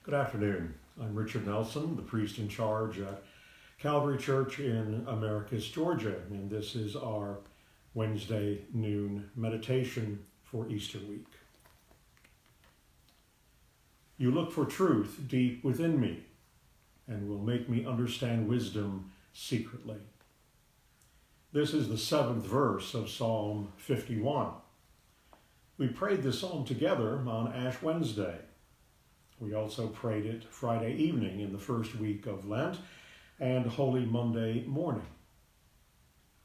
Good afternoon. I'm Richard Nelson, the priest in charge at Calvary Church in Americus, Georgia, and this is our Wednesday noon meditation for Easter week. You look for truth deep within me and will make me understand wisdom secretly. This is the 7th verse of Psalm 51. We prayed this psalm together on Ash Wednesday. We also prayed it Friday evening in the first week of Lent and Holy Monday morning.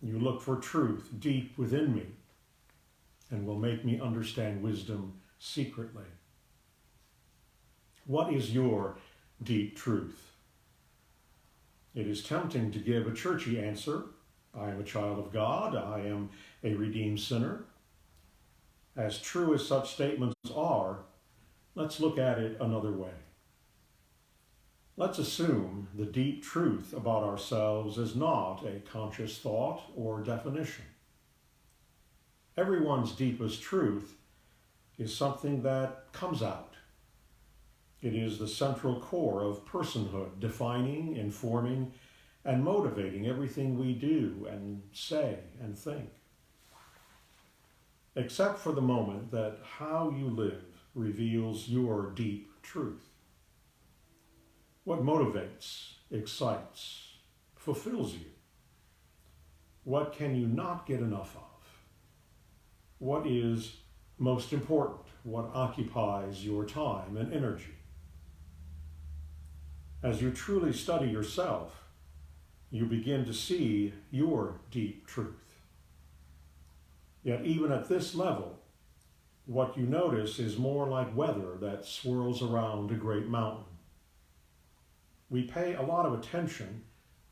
You look for truth deep within me and will make me understand wisdom secretly. What is your deep truth? It is tempting to give a churchy answer. I am a child of God. I am a redeemed sinner. As true as such statements are, let's look at it another way. Let's assume the deep truth about ourselves is not a conscious thought or definition. Everyone's deepest truth is something that comes out. It is the central core of personhood, defining, informing, and motivating everything we do and say and think. Except for the moment that how you live reveals your deep truth. What motivates, excites, fulfills you? What can you not get enough of? What is most important? What occupies your time and energy? As you truly study yourself, you begin to see your deep truth. Yet even at this level, what you notice is more like weather that swirls around a great mountain. We pay a lot of attention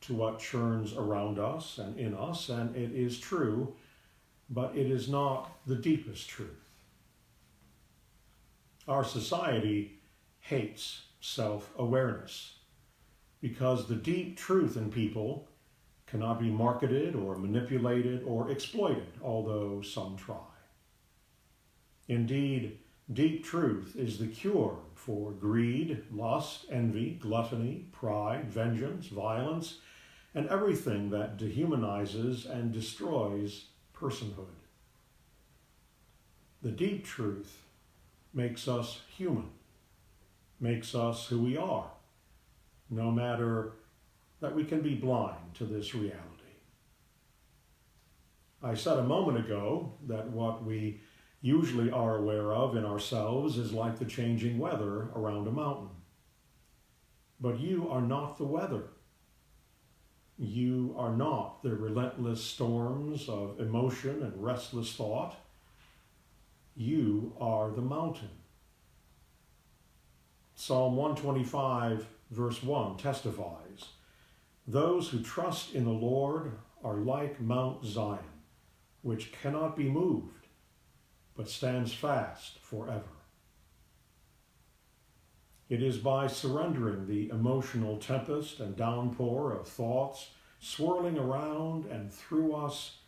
to what churns around us and in us, and it is true, but it is not the deepest truth. Our society hates self-awareness because the deep truth in people cannot be marketed or manipulated or exploited, although some try. Indeed, deep truth is the cure for greed, lust, envy, gluttony, pride, vengeance, violence, and everything that dehumanizes and destroys personhood. The deep truth makes us human, makes us who we are, no matter that we can be blind to this reality. I said a moment ago that what we usually are aware of in ourselves is like the changing weather around a mountain. But you are not the weather. You are not the relentless storms of emotion and restless thought. You are the mountain. Psalm 125, verse 1 testifies, "Those who trust in the Lord are like Mount Zion, which cannot be moved, but stands fast forever." It is by surrendering the emotional tempest and downpour of thoughts swirling around and through us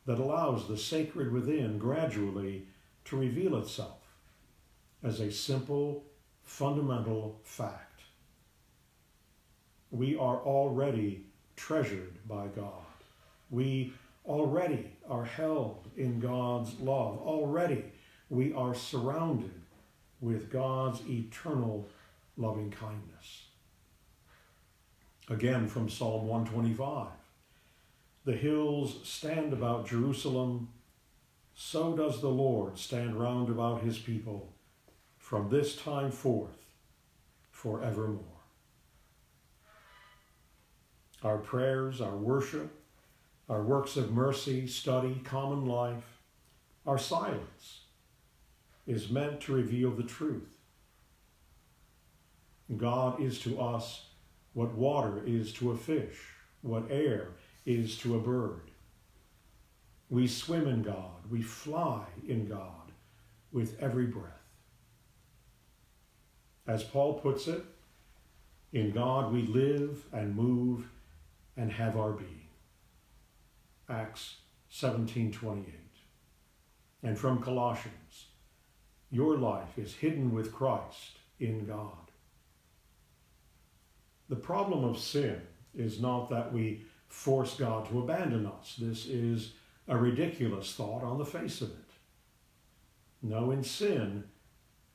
that allows the sacred within gradually to reveal itself as a simple, fundamental fact. We are already treasured by God. We already are held in God's love. Already we are surrounded with God's eternal loving kindness. Again from Psalm 125, "The hills stand about Jerusalem, so does the Lord stand round about his people, from this time forth, forevermore." Our prayers, our worship, our works of mercy, study, common life, our silence is meant to reveal the truth. God is to us what water is to a fish, what air is to a bird. We swim in God, we fly in God with every breath. As Paul puts it, in God we live and move and have our being. Acts 17:28. And from Colossians, your life is hidden with Christ in God. The problem of sin is not that we force God to abandon us. This is a ridiculous thought on the face of it. No, in sin,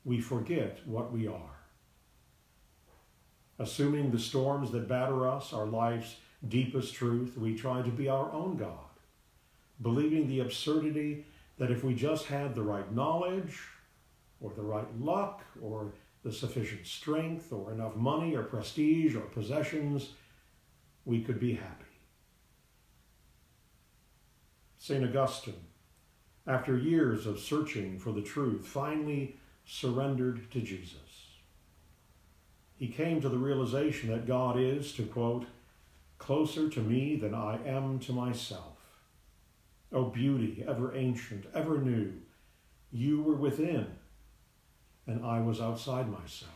we forget what we are. Assuming the storms that batter us are life's deepest truth, we try to be our own God, believing the absurdity that if we just had the right knowledge, or the right luck, or the sufficient strength, or enough money, or prestige, or possessions, we could be happy. St. Augustine, after years of searching for the truth, finally surrendered to Jesus. He came to the realization that God is, to quote, closer to me than I am to myself. O beauty, ever ancient, ever new, you were within, and I was outside myself.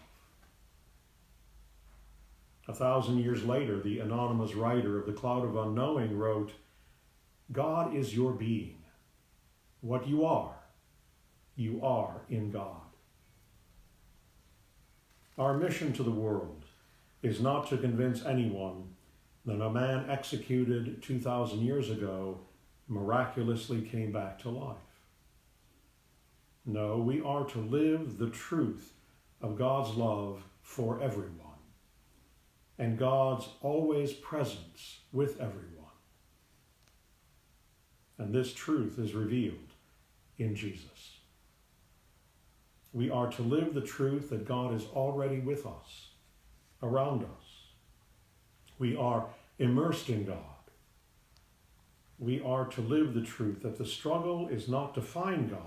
1,000 years later, the anonymous writer of the Cloud of Unknowing wrote, God is your being. What you are in God. Our mission to the world is not to convince anyone that a man executed 2,000 years ago miraculously came back to life. No, we are to live the truth of God's love for everyone and God's always presence with everyone. And this truth is revealed in Jesus. We are to live the truth that God is already with us, around us. We are immersed in God. We are to live the truth that the struggle is not to find God,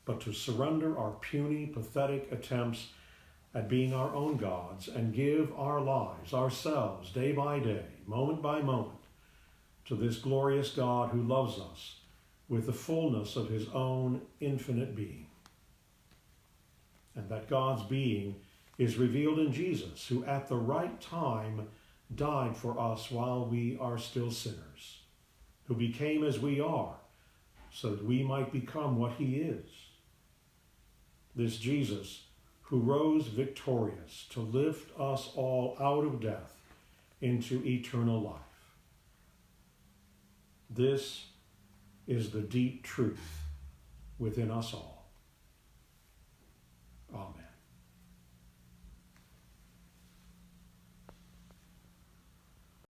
but to surrender our puny, pathetic attempts at being our own gods and give our lives, ourselves, day by day, moment by moment, to this glorious God who loves us with the fullness of his own infinite being. And that God's being is revealed in Jesus, who at the right time died for us while we are still sinners, who became as we are, so that we might become what he is. This Jesus who rose victorious to lift us all out of death into eternal life. This is the deep truth within us all.